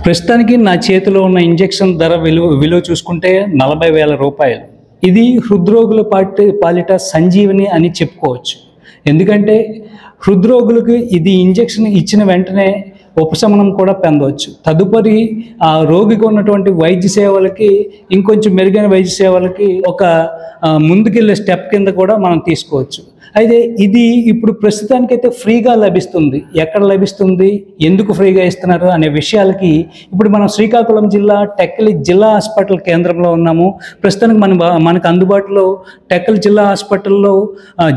ప్రస్తుతానికి నా చేతిలో ఉన్న ఇంజెక్షన్ ధర విలువ చూసుకుంటే 40,000 రూపాయలు. ఇది హృద్రోగుల పాలిట సంజీవని అని చెప్పుకోవచ్చు. ఎందుకంటే హృద్రోగులకు ఇది ఇంజెక్షన్ ఇచ్చిన వెంటనే ఉపశమనం కూడా పొందవచ్చు. తదుపరి ఆ రోగికి ఉన్నటువంటి వైద్య సేవలకి ఇంకొంచెం మెరుగైన వైద్య సేవలకి ఒక ముందుకెళ్ళే స్టెప్ కింద కూడా మనం తీసుకోవచ్చు. అయితే ఇది ఇప్పుడు ప్రస్తుతానికైతే ఫ్రీగా లభిస్తుంది. ఎక్కడ లభిస్తుంది, ఎందుకు ఫ్రీగా ఇస్తున్నారు అనే విషయాలకి ఇప్పుడు మనం శ్రీకాకుళం జిల్లా టెక్కలి జిల్లా హాస్పిటల్ కేంద్రంలో ఉన్నాము. ప్రస్తుతానికి మనకు అందుబాటులో టెక్కలి జిల్లా హాస్పిటల్లో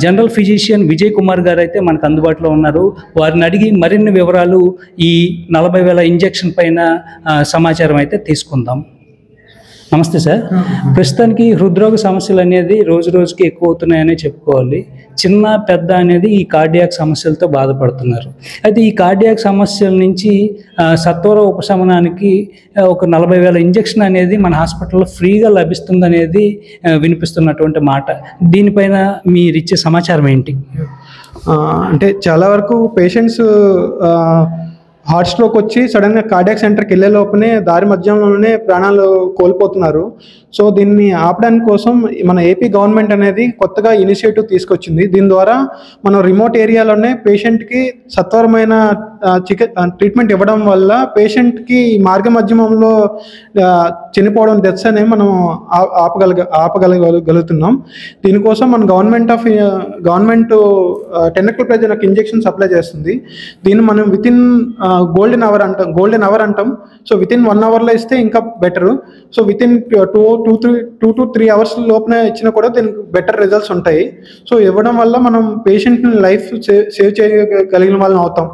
జనరల్ ఫిజిషియన్ విజయ్ కుమార్ గారు అయితే మనకు అందుబాటులో ఉన్నారు. వారిని అడిగి మరిన్ని వివరాలు ఈ 40,000 ఇంజెక్షన్ పైన సమాచారం అయితే తీసుకుందాం. నమస్తే సార్. ప్రస్తుతానికి హృద్రోగ సమస్యలు అనేది రోజు రోజుకి ఎక్కువ అవుతున్నాయని చెప్పుకోవాలి. చిన్న పెద్ద అనేది ఈ కార్డియాక్ సమస్యలతో బాధపడుతున్నారు. అయితే ఈ కార్డియాక్ సమస్యల నుంచి సత్వర ఉపశమనానికి ఒక 40,000 ఇంజెక్షన్ అనేది మన హాస్పిటల్లో ఫ్రీగా లభిస్తుంది అనేది వినిపిస్తున్నటువంటి మాట. దీనిపైన మీరు ఇచ్చే సమాచారం ఏంటి? అంటే చాలా వరకు పేషెంట్స్ హార్ట్ స్ట్రోక్ వచ్చి సడన్గా కార్డియాక్ సెంటర్కి వెళ్ళే లోపలే దారి మధ్యంలోనే ప్రాణాలు కోల్పోతున్నారు. సో దీన్ని ఆపడానికి కోసం మన ఏపీ గవర్నమెంట్ అనేది కొత్తగా ఇనిషియేటివ్ తీసుకొచ్చింది. దీని ద్వారా మనం రిమోట్ ఏరియాలోనే పేషెంట్కి సత్వరమైన ట్రీట్మెంట్ ఇవ్వడం వల్ల పేషెంట్కి మార్గ మధ్యమంలో చనిపోవడం డెత్స్ అనేవి మనం ఆపగలుగుతున్నాం. దీనికోసం మన గవర్నమెంట్ టెనకల్ ప్రెజర్ ఇంజెక్షన్ సప్లై చేస్తుంది. దీన్ని మనం వితిన్ గోల్డెన్ అవర్ అంటాం. సో వితిన్ 1 అవర్లో ఇస్తే ఇంకా better. So within 2 to 3 hours లోపల ఇచ్చినా కూడా దీనికి బెటర్ రిజల్ట్స్ ఉంటాయి. సో ఇవ్వడం వల్ల మనం పేషెంట్ని లైఫ్ సేవ్ చేయగలిగిన వాళ్ళని అవుతాం.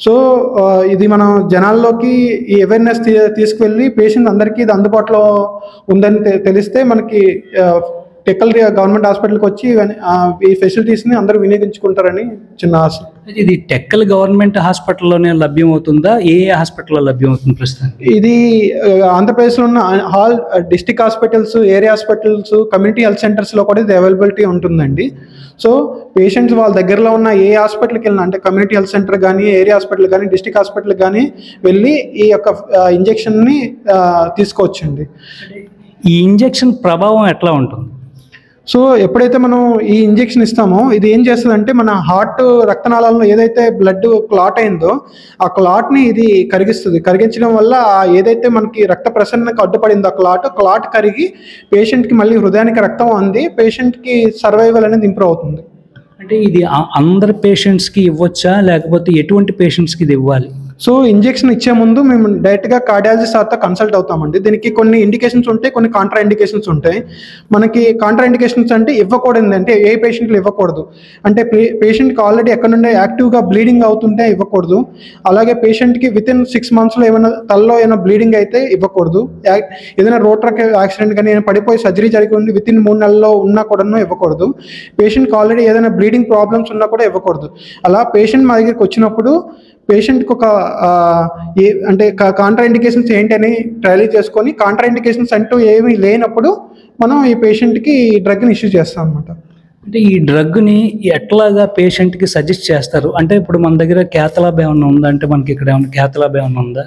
సో ఇది మనం జనాల్లోకి ఈ అవేర్నెస్ తీసుకువెళ్ళి పేషెంట్ అందరికీ ఇది అందుబాటులో ఉందని తెలిస్తే మనకి టెక్కల్ గవర్నమెంట్ హాస్పిటల్కి వచ్చి ఈ ఫెసిలిటీస్ని అందరూ వినియోగించుకుంటారని చిన్న ఆశ. ఇది టెక్కల్ గవర్నమెంట్ హాస్పిటల్లోనే లభ్యమవుతుందా? ఏ హాస్పిటల్లో లభ్యమవుతుంది ప్రస్తుతం? ఇది ఆంధ్రప్రదేశ్లో ఉన్న district hospitals, area hospitals, community health సెంటర్స్లో కూడా ఇది అవైలబిలిటీ ఉంటుందండి. సో పేషెంట్స్ వాళ్ళ దగ్గరలో ఉన్న ఏ హాస్పిటల్కి వెళ్ళినా, అంటే కమ్యూనిటీ హెల్త్ సెంటర్ కానీ, ఏరియా హాస్పిటల్ కానీ, డిస్ట్రిక్ట్ హాస్పిటల్ కానీ వెళ్ళి ఈ యొక్క ఇంజెక్షన్ని తీసుకోవచ్చండి. ఈ ఇంజెక్షన్ ప్రభావం ఎట్లా ఉంటుంది? సో ఎప్పుడైతే మనం ఈ ఇంజెక్షన్ ఇస్తామో ఇది ఏం చేస్తుందంటే మన హార్ట్ రక్తనాళాలలో ఏదైతే బ్లడ్ క్లాట్ అయిందో ఆ క్లాట్ని ఇది కరిగించడం వల్ల ఏదైతే మనకి రక్త ప్రసరణకు అడ్డుపడిందో ఆ క్లాట్ కరిగి పేషెంట్కి మళ్ళీ హృదయానికి రక్తం అంది పేషెంట్కి సర్వైవల్ అనేది ఇంప్రూవ్ అవుతుంది. అంటే ఇది అందరి పేషెంట్స్కి ఇవ్వచ్చా, లేకపోతే ఎటువంటి పేషెంట్స్కి ఇది ఇవ్వాలి? సో ఇంజెక్షన్ ఇచ్చే ముందు మేము డైరెక్ట్గా కార్డియాలజిస్ట్ సార్తో కన్సల్ట్ అవుతామండి. దీనికి కొన్ని ఇండికేషన్స్ ఉంటాయి, కొన్ని కాంట్రా ఇండికేషన్స్ ఉంటాయి. మనకి కాంట్రా ఇండికేషన్స్ అంటే ఇవ్వకూడదు, అంటే ఏ పేషెంట్లు ఇవ్వకూడదు అంటే పేషెంట్కి ఆల్రెడీ ఎక్కడ నుండి యాక్టివ్గా బ్లీడింగ్ అవుతుంటే ఇవ్వకూడదు. అలాగే పేషెంట్కి వితిన్ 6 monthsలో ఏమైనా తలలో ఏమైనా బ్లీడింగ్ అయితే ఇవ్వకూడదు. ఏదైనా రోడ్ ట్రక్ యాక్సిడెంట్ కానీ పడిపోయి సర్జరీ జరిగి ఉండి వితిన్ 3 నెలల్లో ఉన్నా కూడా ఇవ్వకూడదు. పేషెంట్కి ఆల్రెడీ ఏదైనా బ్లీడింగ్ ప్రాబ్లమ్స్ ఉన్నా కూడా ఇవ్వకూడదు. అలా పేషెంట్ మా దగ్గరికి వచ్చినప్పుడు పేషెంట్కి ఒక అంటే కాంట్రా ఇండికేషన్స్ ఏంటని ట్రయల్ చేసుకొని కాంట్రా ఇండికేషన్స్ అంటూ ఏమీ లేనప్పుడు మనం ఈ పేషెంట్కి ఈ డ్రగ్ని ఇష్యూ చేస్తాం అన్నమాట. అంటే ఈ డ్రగ్ని ఎట్లాగా పేషెంట్కి సజెస్ట్ చేస్తారు? అంటే ఇప్పుడు మన దగ్గర క్యాథలాబ్ ఏమన్నా ఉందా? అంటే మనకి ఇక్కడ ఏమన్నా క్యాథలాబ్ ఏమన్నా ఉందా?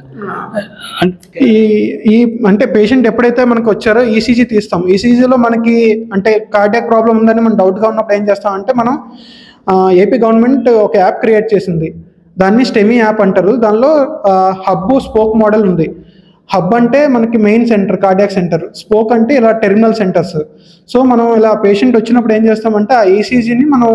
ఈ అంటే పేషెంట్ ఎప్పుడైతే మనకు వచ్చారో ఈసీజీ తీస్తాం. ఈసీజీలో మనకి అంటే కార్డియాక్ ప్రాబ్లం ఉందని మనం డౌట్గా ఉన్నప్పుడు ఏం చేస్తామంటే మనం ఏపీ గవర్నమెంట్ ఒక యాప్ క్రియేట్ చేసింది. దాన్ని స్టెమీ యాప్ అంటారు. దానిలో హబ్ స్పోక్ మోడల్ ఉంది. హబ్ అంటే మనకి main centre cardiac centre, spoke అంటే ఇలా టెర్మినల్ సెంటర్స్. సో మనం ఇలా పేషెంట్ వచ్చినప్పుడు ఏం చేస్తామంటే ఆ ఈసీజీని మనం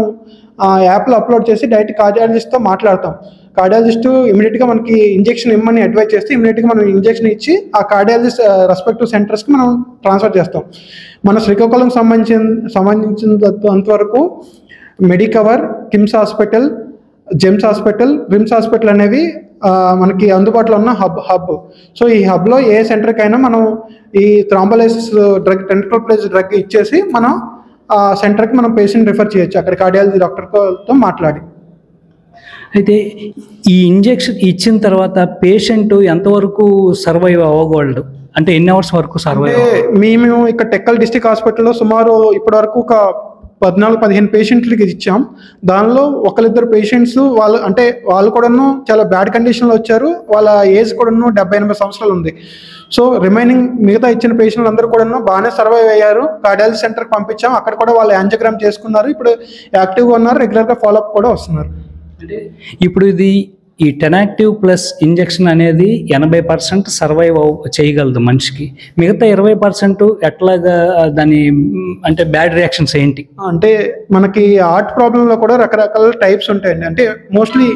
ఆ యాప్లో అప్లోడ్ చేసి డైరెక్ట్ కార్డియాలజిస్ట్తో మాట్లాడతాం. కార్డియాలజిస్ట్ ఇమీడియట్గా మనకి ఇంజెక్షన్ ఇమ్మని అడ్వైజ్ చేస్తే ఇమీడియట్గా మనం ఇంజెక్షన్ ఇచ్చి ఆ కార్డియాలజిస్ట్ రెస్పెక్టివ్ సెంటర్స్కి మనం ట్రాన్స్ఫర్ చేస్తాం. మన శ్రీకాకుళం సంబంధించినంతవరకు Medicover, KIMS hospital, GEMS hospital, RIMS hospital అనేవి మనకి అందుబాటులో ఉన్న హబ్. సో ఈ హబ్లో ఏ సెంటర్కైనా మనం ఈ థ్రాంబోలైసిస్ డ్రగ్, టెనకల్ ప్రెజర్ డ్రగ్ ఇచ్చేసి మనం ఆ సెంటర్కి మనం పేషెంట్ రిఫర్ చేయొచ్చు అక్కడ కార్డియాలజీ డాక్టర్తో మాట్లాడి. అయితే ఈ ఇంజెక్షన్ ఇచ్చిన తర్వాత పేషెంట్ ఎంతవరకు సర్వైవ్ అవ్వగలడు? అంటే ఎన్ని అవర్స్ వరకు సర్వైవ్? మేము ఇక్కడ టెక్కల్ డిస్ట్రిక్ట్ హాస్పిటల్లో సుమారు ఇప్పటి వరకు ఒక 14-15 పేషెంట్లకి ఇచ్చాం. దానిలో ఒకరిద్దరు పేషెంట్స్ వాళ్ళు కూడాను చాలా బ్యాడ్ కండిషన్లో వచ్చారు. వాళ్ళ ఏజ్ కూడాను 70-80 సంవత్సరాలు ఉంది. సో రిమైనింగ్ మిగతా ఇచ్చిన పేషెంట్లు అందరూ కూడాను బాగానే సర్వైవ్ అయ్యారు. కార్డియాలజీ సెంటర్కి పంపించాం. అక్కడ కూడా వాళ్ళు యాంజియోగ్రామ్ చేసుకున్నారు. ఇప్పుడు యాక్టివ్గా ఉన్నారు. రెగ్యులర్గా ఫాలోఅప్ కూడా వస్తున్నారు. అంటే ఇప్పుడు ఈ టెనాక్టివ్ ప్లస్ ఇంజెక్షన్ అనేది 80% సర్వైవ్ చేయగలదు మనిషికి. మిగతా 20% ఎట్లాగా దాని అంటే బ్యాడ్ రియాక్షన్స్ ఏంటి? అంటే మనకి హార్ట్ ప్రాబ్లంలో కూడా రకరకాల టైప్స్ ఉంటాయండి. అంటే మోస్ట్లీ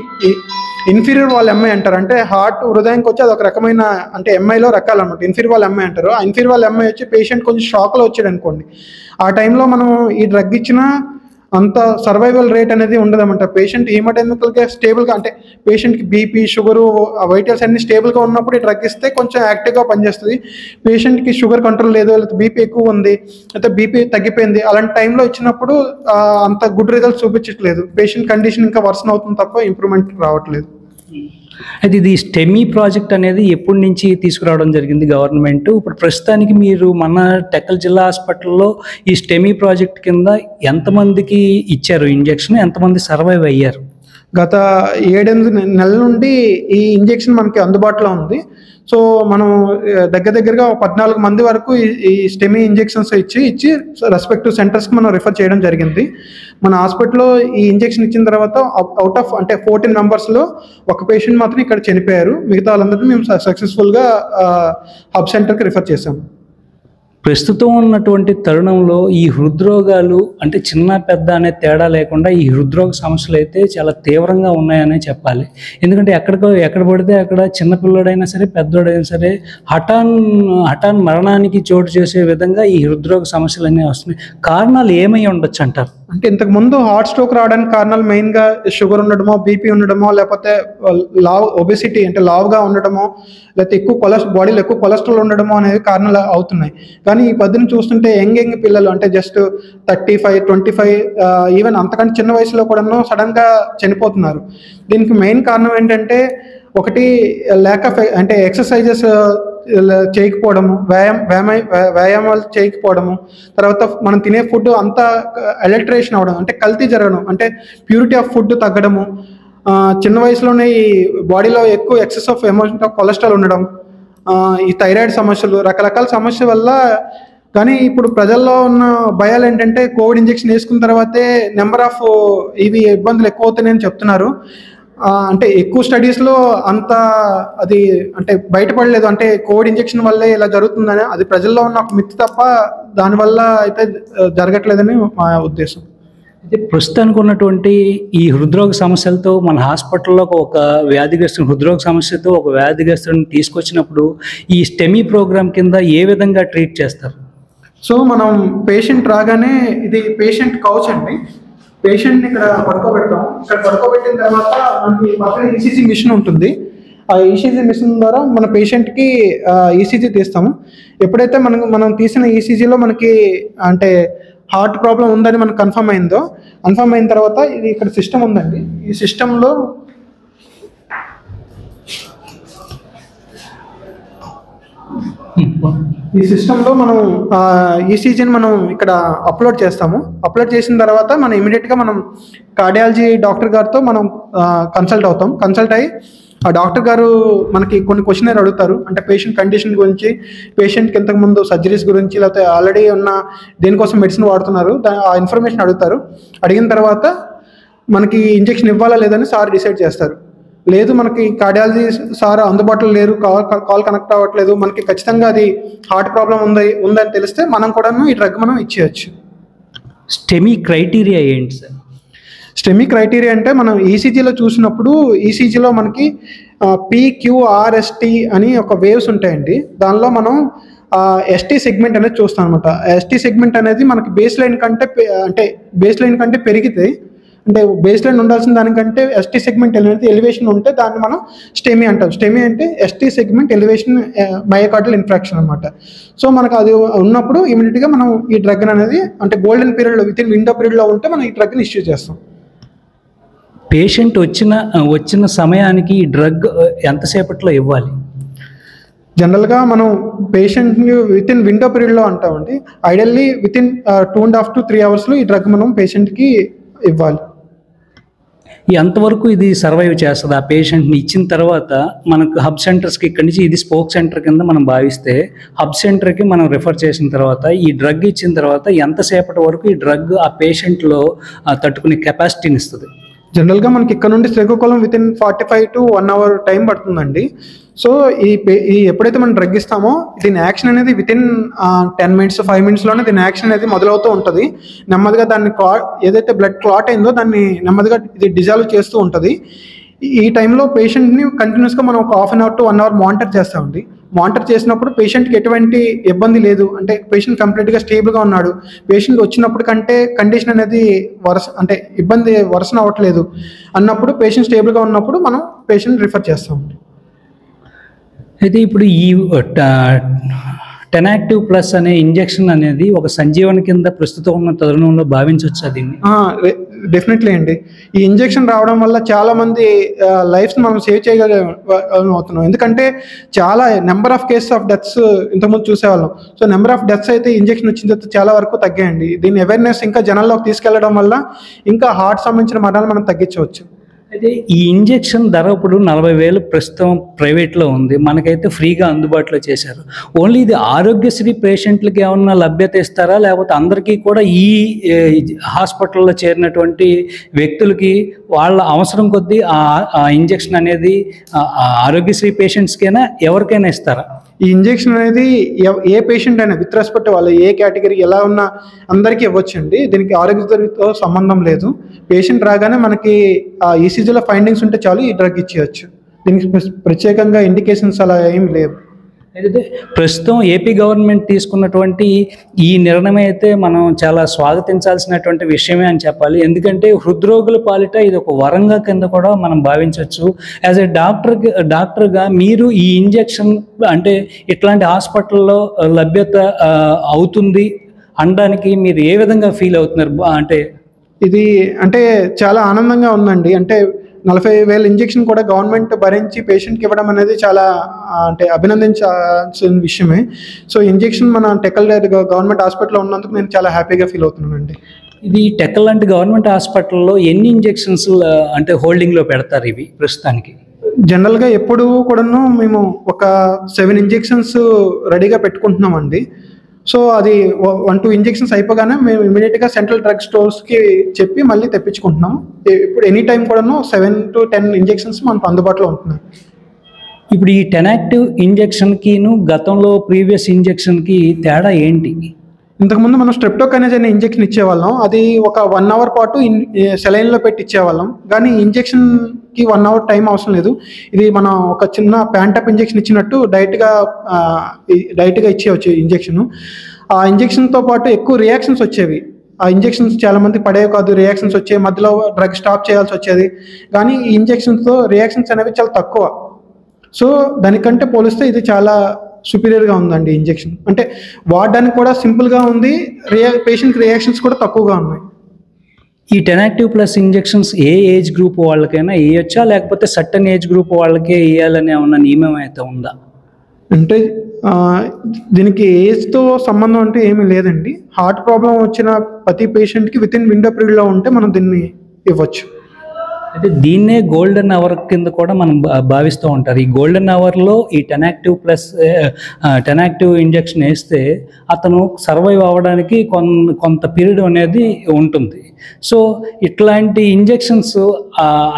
ఇన్ఫీరియర్ వాల్ ఎంఐ అంటారు. అంటే హార్ట్ హృదయానికి వచ్చి అదొక రకమైన అంటే ఎంఐలో రకాలు అనమాట. ఇన్ఫీరియర్ వాల్ ఎంఐ అంటారు. ఆ ఇన్ఫీరియర్ వాల్ ఎంఐ వచ్చి పేషెంట్ కొంచెం షాక్లో వచ్చాడు అనుకోండి, ఆ టైంలో మనం ఈ డ్రగ్ ఇచ్చినా అంత సర్వైవల్ రేట్ అనేది ఉండదన్నమాట. పేషెంట్ హీమోడైనమికల్గా స్టేబుల్గా అంటే పేషెంట్కి బీపీ, షుగరు, వైటల్స్ అన్ని స్టేబుల్గా ఉన్నప్పుడు ఈ డ్రగ్ ఇస్తే కొంచెం యాక్టివ్గా పనిచేస్తుంది. పేషెంట్కి షుగర్ కంట్రోల్ లేదు, లేకపోతే బీపీ ఎక్కువ ఉంది, లేకపోతే బీపీ తగ్గిపోయింది, అలాంటి టైంలో ఇచ్చినప్పుడు అంత గుడ్ రిజల్ట్స్ చూపించట్లేదు. పేషెంట్ కండిషన్ ఇంకా వర్సన్ అవుతుంది తప్ప ఇంప్రూవ్మెంట్ రావట్లేదు. అయితే ఇది స్టెమీ ప్రాజెక్ట్ అనేది ఎప్పటి నుంచి తీసుకురావడం జరిగింది గవర్నమెంట్? ఇప్పుడు ప్రస్తుతానికి మీరు మన టెక్కల్ జిల్లా హాస్పిటల్లో ఈ స్టెమీ ప్రాజెక్ట్ కింద ఎంతమందికి ఇచ్చారు ఇంజెక్షన్, ఎంతమంది సర్వైవ్ అయ్యారు? గత 7-8 నెలల నుండి ఈ ఇంజెక్షన్ మనకి అందుబాటులో ఉంది. సో మనం దగ్గరగా 14 మంది వరకు ఈ స్టెమీ ఇంజెక్షన్స్ ఇచ్చి రెస్పెక్టివ్ సెంటర్స్కి మనం రిఫర్ చేయడం జరిగింది. మన హాస్పిటల్లో ఈ ఇంజెక్షన్ ఇచ్చిన తర్వాత అవుట్ ఆఫ్ అంటే 14 మెంబర్స్లో ఒక పేషెంట్ మాత్రం ఇక్కడ చనిపోయారు. మిగతా వాళ్ళందరినీ మేము సక్సెస్ఫుల్గా హబ్ సెంటర్కి రిఫర్ చేసాము. ప్రస్తుతం ఉన్నటువంటి తరుణంలో ఈ హృద్రోగాలు అంటే చిన్న పెద్ద అనే తేడా లేకుండా ఈ హృద్రోగ సమస్యలు అయితే చాలా తీవ్రంగా ఉన్నాయనే చెప్పాలి. ఎందుకంటే ఎక్కడ పడితే అక్కడ చిన్నపిల్లడైనా సరే పెద్దోడైనా సరే హఠాన్ మరణానికి చోటు చేసే విధంగా ఈ హృద్రోగ సమస్యలు అనేవి వస్తున్నాయి. కారణాలు ఏమై ఉండొచ్చు అంటారు? అంటే ఇంతకుముందు హార్ట్ స్ట్రోక్ రావడానికి కారణాలు మెయిన్గా షుగర్ ఉండడమో, బీపీ ఉండడమో, లేకపోతే ఒబెసిటీ అంటే లావుగా ఉండడమో, లేకపోతే బాడీలో ఎక్కువ కొలెస్ట్రాల్ ఉండడమో అనేవి కారణాలు అవుతున్నాయి. కానీ ఈ పద్ధతిని చూస్తుంటే యంగ్ పిల్లలు అంటే జస్ట్ 35, 25 ఈవెన్ అంతకంటే చిన్న వయసులో కూడా సడన్గా చనిపోతున్నారు. దీనికి మెయిన్ కారణం ఏంటంటే ఒకటి ల్యాక్ ఆఫ్ అంటే ఎక్సర్సైజెస్ చేయకపోవడము, వ్యాయామాలు చేయకపోవడము, తర్వాత మనం తినే ఫుడ్ అంతా అడల్టరేషన్ అవ్వడం అంటే కల్తీ జరగడం, అంటే ప్యూరిటీ ఆఫ్ ఫుడ్ తగ్గడము, చిన్న వయసులోనే ఈ బాడీలో ఎక్కువ excess of amount of cholesterol ఉండడం, ఈ థైరాయిడ్ సమస్యలు, రకరకాల సమస్య వల్ల. కానీ ఇప్పుడు ప్రజల్లో ఉన్న భయాలు ఏంటంటే కోవిడ్ ఇంజెక్షన్ వేసుకున్న తర్వాతే నెంబర్ ఆఫ్ ఇవి ఇబ్బందులు ఎక్కువ అవుతాయని చెప్తున్నారు. అంటే ఎక్కువ స్టడీస్లో అంత అది అంటే బయటపడలేదు. అంటే కోవిడ్ ఇంజెక్షన్ వల్లే ఇలా జరుగుతుందని అది ప్రజల్లో ఉన్న ఒక మిత్ తప్ప దానివల్ల అయితే జరగట్లేదని మా ఉద్దేశం. అయితే ప్రస్తుతానికి ఉన్నటువంటి ఈ హృద్రోగ సమస్యలతో మన హాస్పిటల్లో ఒక హృద్రోగ సమస్యతో ఒక వ్యాధిగ్రస్తుని తీసుకొచ్చినప్పుడు ఈ స్టెమీ ప్రోగ్రామ్ కింద ఏ విధంగా ట్రీట్ చేస్తారు? సో మనం పేషెంట్ రాగానే ఇది పేషెంట్ కౌచ్ అండి. పేషెంట్ని ఇక్కడ పడుకోబెడతాం. ఇక్కడ పడుకోబెట్టిన తర్వాత మనకి పక్కన ఈసీజీ మిషన్ ఉంటుంది. ఆ ఈసీజీ మిషన్ ద్వారా మన పేషెంట్కి ఈసీజీ తీస్తాము. ఎప్పుడైతే మనం తీసిన ఈసీజీలో మనకి అంటే హార్ట్ ప్రాబ్లం ఉందని మనకు కన్ఫర్మ్ అయిన తర్వాత ఇది ఇక్కడ సిస్టమ్ ఉందండి. ఈ సిస్టంలో మనం ఈసీజీని మనం ఇక్కడ అప్లోడ్ చేస్తాము. అప్లోడ్ చేసిన తర్వాత మనం ఇమీడియట్గా మనం కార్డియాలజీ డాక్టర్ గారితో మనం కన్సల్ట్ అయ్యి ఆ డాక్టర్ గారు మనకి కొన్ని క్వశ్చనర్ అడుగుతారు. అంటే పేషెంట్ కండిషన్ గురించి, పేషెంట్కి ఇంతకుముందు సర్జరీస్ గురించి, లేకపోతే ఆల్రెడీ ఉన్న దేనికోసం మెడిసిన్ వాడుతున్నారు ఆ ఇన్ఫర్మేషన్ అడుగుతారు. అడిగిన తర్వాత మనకి ఇంజెక్షన్ ఇవ్వాలా లేదని సార్ డిసైడ్ చేస్తారు. లేదు మనకి కార్డియాలజీ సార్ అందుబాటులో లేరు, కాల్ కనెక్ట్ అవ్వట్లేదు, మనకి ఖచ్చితంగా అది హార్ట్ ప్రాబ్లం ఉందని తెలిస్తే మనం కూడా ఈ డ్రగ్ మనం ఇచ్చేయచ్చు. స్టెమీ క్రైటీరియా ఏంటి సార్? స్టెమీ క్రైటీరియా అంటే మనం ఈసీజీలో చూసినప్పుడు ఈసీజీలో మనకి PQRST అని ఒక వేవ్స్ ఉంటాయండి. దానిలో మనం ST సెగ్మెంట్ అనేది చూస్తాం అనమాట. ST సెగ్మెంట్ అనేది మనకి బేస్ లైన్ కంటే పెరిగితే అంటే బేస్ లైన్ ఉండాల్సిన దానికంటే ST సెగ్మెంట్ అనేది ఎలివేషన్ ఉంటే దాన్ని మనం స్టెమీ అంటాం. స్టెమీ అంటే ST segment elevation myocardial infarction అనమాట. సో మనకు అది ఉన్నప్పుడు ఇమీడియట్గా మనం ఈ డ్రగ్ అనేది అంటే గోల్డెన్ పీరియడ్లో వితిన్ విండో పీరియడ్లో ఉంటే మనం ఈ డ్రగ్ని ఇష్యూ చేస్తాం. పేషెంట్ వచ్చిన సమయానికి ఈ డ్రగ్ ఎంతసేపట్లో ఇవ్వాలి? జనరల్గా మనం పేషెంట్ని విత్ ఇన్ విండో పీరియడ్లో అంటామండి. Ideally with in 2.5 to 3 hours ఈ డ్రగ్ మనం పేషెంట్కి ఇవ్వాలి. ఎంతవరకు ఇది సర్వైవ్ చేస్తుంది? ఆ పేషెంట్ని ఇచ్చిన తర్వాత మనకు హబ్ సెంటర్స్కి ఇక్కడి నుంచి ఇది స్పోక్ సెంటర్ కింద మనం భావిస్తే హబ్ సెంటర్కి మనం రిఫర్ చేసిన తర్వాత ఈ డ్రగ్ ఇచ్చిన తర్వాత ఎంతసేపటి వరకు ఈ డ్రగ్ ఆ పేషెంట్లో తట్టుకునే కెపాసిటీని ఇస్తుంది? జనరల్గా మనకి ఇక్కడ నుండి Srikakulam with in 45 to 1 hour time పడుతుందండి. సో ఈ ఎప్పుడైతే మనం డ్రగ్ ఇస్తామో దీని యాక్షన్ అనేది విత్ ఇన్ 10 minutes 5 minutesలోనే దీని యాక్షన్ అనేది మొదలవుతూ ఉంటుంది. నెమ్మదిగా దాన్ని ఏదైతే బ్లడ్ క్లాట్ అయిందో దాన్ని నెమ్మదిగా ఇది డిజాల్వ్ చేస్తూ ఉంటుంది. ఈ టైంలో పేషెంట్ని కంటిన్యూస్గా మనం ఒక 1/2 hour to 1 hour మానిటర్ చేస్తామండి. మానిటర్ చేసినప్పుడు పేషెంట్కి ఎటువంటి ఇబ్బంది లేదు, అంటే పేషెంట్ కంప్లీట్గా స్టేబుల్గా ఉన్నాడు, పేషెంట్ వచ్చినప్పుడు కంటే కండిషన్ అనేది ఇబ్బంది వర్సన్ అవ్వట్లేదు అన్నప్పుడు, పేషెంట్ స్టేబుల్గా ఉన్నప్పుడు మనం పేషెంట్ రిఫర్ చేస్తామండి. అయితే ఇప్పుడు ఈ టెనాక్టివ్ ప్లస్ అనే ఇంజెక్షన్ అనేది ఒక సంజీవని కింద ప్రస్తుతం ఉన్న తరుణంలో భావించవచ్చా దీన్ని? డెఫినెట్లీ అండి. ఈ ఇంజెక్షన్ రావడం వల్ల చాలా మంది లైఫ్స్ మనం సేవ్ చేయగలుగుతున్నాం. ఎందుకంటే చాలా number of cases of deaths ఇంతకుముందు చూసేవాళ్ళం. సో నెంబర్ ఆఫ్ డెత్స్ అయితే ఇంజెక్షన్ వచ్చిన తర్వాత చాలా వరకు తగ్గాయండి. దీని అవేర్నెస్ ఇంకా జనాల్లోకి తీసుకెళ్లడం వల్ల ఇంకా హార్ట్ సంబంధించిన మరణాలు మనం తగ్గించవచ్చు. అయితే ఈ ఇంజెక్షన్ ధర ఇప్పుడు 40,000 ప్రస్తుతం ప్రైవేట్లో ఉంది, మనకైతే ఫ్రీగా అందుబాటులో చేశారు. ఓన్లీ ఇది ఆరోగ్యశ్రీ పేషెంట్లకి ఏమన్నా లభ్యత ఇస్తారా, లేకపోతే అందరికీ కూడా ఈ హాస్పిటల్లో చేరినటువంటి వ్యక్తులకి వాళ్ళ అవసరం కొద్దీ ఆ ఇంజెక్షన్ అనేది ఆరోగ్యశ్రీ పేషెంట్స్కైనా ఎవరికైనా ఇస్తారా? ఈ ఇంజెక్షన్ అనేది ఏ పేషెంట్ అయినా విత్ రెస్పెక్ట్ వాళ్ళు ఏ కేటగిరీ ఎలా ఉన్నా అందరికీ ఇవ్వచ్చండి. దీనికి ఆరోగ్యశ్రీతో సంబంధం లేదు. పేషెంట్ రాగానే మనకి ఈసీజీలో ఫైండింగ్స్ ఉంటే చాలు ఈ డ్రగ్ ఇచ్చేయచ్చు. దీనికి ప్రత్యేకంగా ఇండికేషన్స్ అలా ఏమి లేవు. అయితే ప్రస్తుతం ఏపీ గవర్నమెంట్ తీసుకున్నటువంటి ఈ నిర్ణయం అయితే మనం చాలా స్వాగతించాల్సినటువంటి విషయమే అని చెప్పాలి. ఎందుకంటే హృద్రోగుల పాలిట ఇది ఒక వరంగా కింద కూడా మనం భావించవచ్చు. యాజ్ ఏ డాక్టర్గా మీరు ఈ ఇంజెక్షన్ అంటే ఇట్లాంటి హాస్పిటల్లో లభ్యత అవుతుంది అనడానికి మీరు ఏ విధంగా ఫీల్ అవుతున్నారు? ఇది చాలా ఆనందంగా ఉందండి. 40,000 ఇంజెక్షన్ కూడా గవర్నమెంట్ భరించి పేషెంట్కి ఇవ్వడం అనేది చాలా అభినందించాల్సిన విషయమే. సో ఇంజెక్షన్ మన టెక్కల్ గవర్నమెంట్ హాస్పిటల్లో ఉన్నందుకు నేను చాలా హ్యాపీగా ఫీల్ అవుతున్నానండి. ఇది టెక్కల్ లాంటి గవర్నమెంట్ హాస్పిటల్లో ఎన్ని ఇంజెక్షన్స్ హోల్డింగ్లో పెడతారు ఇవి ప్రస్తుతానికి? జనరల్గా ఎప్పుడు కూడాను మేము ఒక 7 ఇంజెక్షన్స్ రెడీగా పెట్టుకుంటున్నామండి. సో అది 1-2 ఇంజెక్షన్స్ అయిపోగానే మేము ఇమీడియట్గా సెంట్రల్ డ్రగ్ స్టోర్స్కి చెప్పి మళ్ళీ తెప్పించుకుంటున్నాం. ఇప్పుడు ఎనీ టైం కూడాను 7 to 10 ఇంజెక్షన్స్ మనకు అందుబాటులో ఉంటున్నాయి. ఇప్పుడు ఈ టెనాక్టివ్ ఇంజెక్షన్కిను గతంలో ప్రీవియస్ ఇంజెక్షన్కి తేడా ఏంటి? ఇంతకుముందు మనం స్ట్రెప్టోకైనజ్ అనే ఇంజెక్షన్ ఇచ్చేవాళ్ళం. అది ఒక 1 hour పాటు సెలైన్లో పెట్టి ఇచ్చేవాళ్ళం. కానీ ఇంజెక్షన్కి 1 hour టైం అవసరం లేదు. ఇది మనం ఒక చిన్న ప్యాంటప్ ఇంజెక్షన్ ఇచ్చినట్టు డైరెక్ట్గా ఇచ్చేవచ్చు ఇంజెక్షన్. ఆ ఇంజెక్షన్తో పాటు ఎక్కువ రియాక్షన్స్ వచ్చేవి. ఆ ఇంజెక్షన్స్ చాలామంది పడేవి కాదు, రియాక్షన్స్ వచ్చేవి, మధ్యలో డ్రగ్ స్టాప్ చేయాల్సి వచ్చేది. కానీ ఈ ఇంజెక్షన్స్తో రియాక్షన్స్ అనేవి చాలా తక్కువ. సో దానికంటే పోలిస్తే ఇది చాలా సుపీరియర్గా ఉందండి ఇంజెక్షన్. వాడడానికి కూడా సింపుల్గా ఉంది, పేషెంట్ రియాక్షన్స్ కూడా తక్కువగా ఉన్నాయి. ఈ టెనాక్టివ్ ప్లస్ ఇంజెక్షన్స్ ఏ ఏజ్ గ్రూప్ వాళ్ళకైనా వేయొచ్చా, లేకపోతే సర్టన్ ఏజ్ గ్రూప్ వాళ్ళకే వేయాలనే ఉన్న నియమం అయితే ఉందా? దీనికి ఏజ్తో సంబంధం ఏమీ లేదండి. హార్ట్ ప్రాబ్లం వచ్చిన ప్రతి పేషెంట్కి విత్ ఇన్ విండో పీరియడ్లో ఉంటే మనం దీన్ని ఇవ్వచ్చు. అయితే దీన్నే గోల్డెన్ అవర్ కింద కూడా మనం భావిస్తూ ఉంటారు. ఈ గోల్డెన్ అవర్లో ఈ టెనాక్టివ్ ఇంజెక్షన్ వేస్తే అతను సర్వైవ్ అవ్వడానికి కొంత పీరియడ్ అనేది ఉంటుంది. సో ఇట్లాంటి ఇంజెక్షన్స్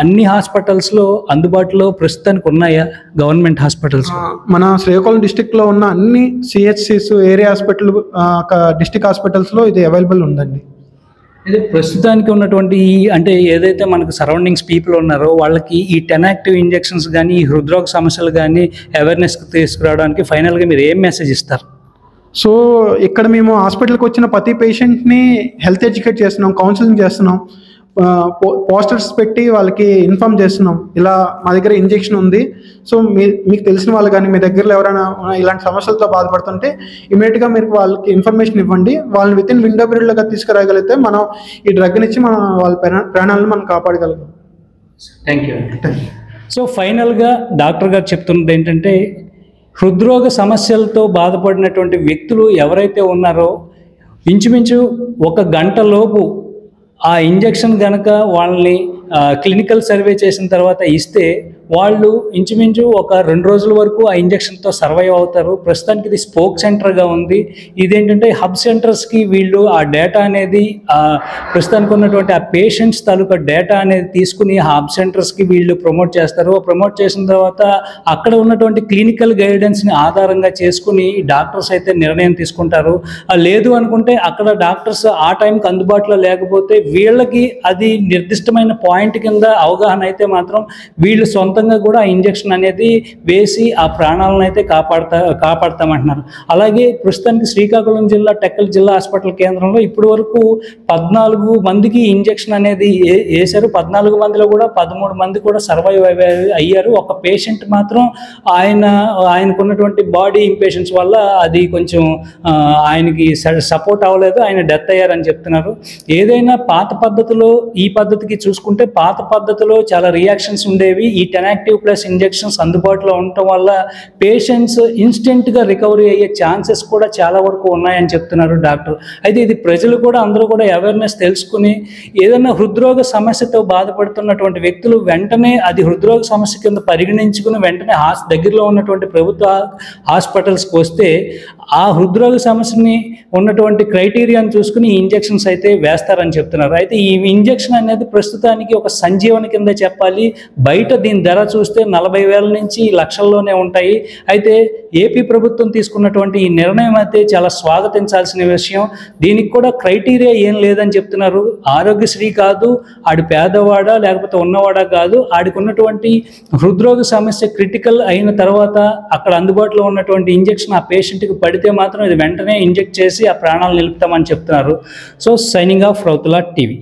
అన్ని హాస్పిటల్స్లో అందుబాటులో ప్రస్తుతానికి ఉన్నాయా? గవర్నమెంట్ హాస్పిటల్స్ మన శ్రీకాకుళం డిస్టిక్లో ఉన్న అన్ని సిహెచ్సిస్, ఏరియా హాస్పిటల్, డిస్టిక్ హాస్పిటల్స్లో ఇది అవైలబుల్ ఉందండి. అయితే ప్రస్తుతానికి ఉన్నటువంటి ఏదైతే మనకు సరౌండింగ్స్ పీపుల్ ఉన్నారో వాళ్ళకి ఈ టెనాక్టివ్ ఇంజెక్షన్స్ కానీ ఈ హృద్రోగ సమస్యలు కానీ అవేర్నెస్కి తీసుకురావడానికి ఫైనల్గా మీరు ఏం మెసేజ్ ఇస్తారు? సో ఇక్కడ మేము హాస్పిటల్కి వచ్చిన ప్రతి పేషెంట్ని హెల్త్ ఎడ్యుకేట్ చేస్తున్నాం, కౌన్సిలింగ్ చేస్తున్నాం, పోస్టర్స్ పెట్టి వాళ్ళకి ఇన్ఫార్మ్ చేస్తున్నాం, ఇలా మా దగ్గర ఇంజెక్షన్ ఉంది. సో మీకు తెలిసిన వాళ్ళు కానీ మీ దగ్గరలో ఎవరైనా ఇలాంటి సమస్యలతో బాధపడుతుంటే ఇమీడియట్గా మీరు వాళ్ళకి ఇన్ఫర్మేషన్ ఇవ్వండి. వాళ్ళని విత్ ఇన్ విండో పీరియడ్లోగా తీసుకురాగలిగితే మనం ఈ డ్రగ్ నుంచి వాళ్ళ ప్రాణాలను మనం కాపాడగలుగుతాం. Thank you. సో ఫైనల్గా డాక్టర్ గారు చెప్తున్నది ఏంటంటే హృద్రోగ సమస్యలతో బాధపడినటువంటి వ్యక్తులు ఎవరైతే ఉన్నారో ఇంచుమించు 1 గంట లోపు ఆ ఇంజెక్షన్ కనుక వాళ్ళని క్లినికల్ సర్వే చేసిన తర్వాత ఇస్తే వాళ్ళు ఇంచుమించు ఒక 2 రోజుల వరకు ఆ ఇంజెక్షన్తో సర్వైవ్ అవుతారు. ప్రస్తుతానికి ఇది స్పోక్ సెంటర్గా ఉంది. ఇదేంటంటే హబ్ సెంటర్స్కి వీళ్ళు ఆ డేటా అనేది ప్రస్తుతానికి ఉన్నటువంటి ఆ పేషెంట్స్ తాలూకా డేటా అనేది తీసుకుని హబ్ సెంటర్స్కి వీళ్ళు ప్రమోట్ చేస్తారు. ప్రమోట్ చేసిన తర్వాత అక్కడ ఉన్నటువంటి క్లినికల్ గైడెన్స్ని ఆధారంగా చేసుకుని డాక్టర్స్ అయితే నిర్ణయం తీసుకుంటారు. లేదు అనుకుంటే అక్కడ డాక్టర్స్ ఆ టైంకి అందుబాటులో లేకపోతే వీళ్ళకి అది నిర్దిష్టమైన పాయింట్ కింద అవగాహన అయితే మాత్రం వీళ్ళు సొంతంగా కూడా ఆ ఇంజెక్షన్ అనేది వేసి ఆ ప్రాణాలను అయితే కాపాడతామంటున్నారు. అలాగే ప్రస్తుతానికి శ్రీకాకుళం జిల్లా టెక్కల్ జిల్లా హాస్పిటల్ కేంద్రంలో ఇప్పటి వరకు 14 మందికి ఇంజెక్షన్ అనేది వేశారు. 14 మందిలో కూడా 13 మంది కూడా సర్వైవ్ అయ్యారు. ఒక పేషెంట్ మాత్రం ఆయనకున్నటువంటి బాడీ ఇంపేషెన్స్ వల్ల అది కొంచెం ఆయనకి సపోర్ట్ అవ్వలేదు, ఆయన డెత్ అయ్యారని చెప్తున్నారు. ఏదైనా పాత పద్ధతిలో ఈ పద్ధతికి చూసుకుంటే పాత పద్ధతిలో చాలా రియాక్షన్స్ ఉండేవి. ఈ టెనాక్టివ్ ప్లస్ ఇంజెక్షన్స్ అందుబాటులో ఉండటం వల్ల పేషెంట్స్ ఇన్స్టెంట్గా రికవరీ అయ్యే ఛాన్సెస్ కూడా చాలా వరకు ఉన్నాయని చెప్తున్నారు డాక్టర్. అయితే ఇది ప్రజలు కూడా అందరూ కూడా అవేర్నెస్ తెలుసుకుని ఏదైనా హృద్రోగ సమస్యతో బాధపడుతున్నటువంటి వ్యక్తులు వెంటనే అది హృద్రోగ సమస్య కింద పరిగణించుకుని వెంటనే దగ్గరలో ఉన్నటువంటి ప్రభుత్వ హాస్పిటల్స్కి వస్తే ఆ హృద్రోగ సమస్యని ఉన్నటువంటి క్రైటీరియాను చూసుకుని ఈ ఇంజెక్షన్స్ అయితే వేస్తారని చెప్తున్నారు. అయితే ఈ ఇంజెక్షన్ అనేది ప్రస్తుతానికి ఒక సంజీవని కింద చెప్పాలి. బయట దీని ధర చూస్తే 40,000 నుంచి లక్షల్లోనే ఉంటాయి. అయితే ఏపీ ప్రభుత్వం తీసుకున్నటువంటి ఈ నిర్ణయం అయితే చాలా స్వాగతించాల్సిన విషయం. దీనికి కూడా క్రైటీరియా ఏం లేదని చెప్తున్నారు. ఆరోగ్యశ్రీ కాదు, ఆడి పేదవాడా లేకపోతే ఉన్నవాడా కాదు, ఆడికి ఉన్నటువంటి హృద్రోగ సమస్య క్రిటికల్ అయిన తర్వాత అక్కడ అందుబాటులో ఉన్నటువంటి ఇంజెక్షన్ ఆ పేషెంట్కి పడితే మాత్రం ఇది వెంటనే ఇంజెక్ట్ చేసి ఆ ప్రాణాలు నిలుపుతామని చెప్తున్నారు. సో సైనింగ్ ఆఫ్ రౌతులా టీవీ.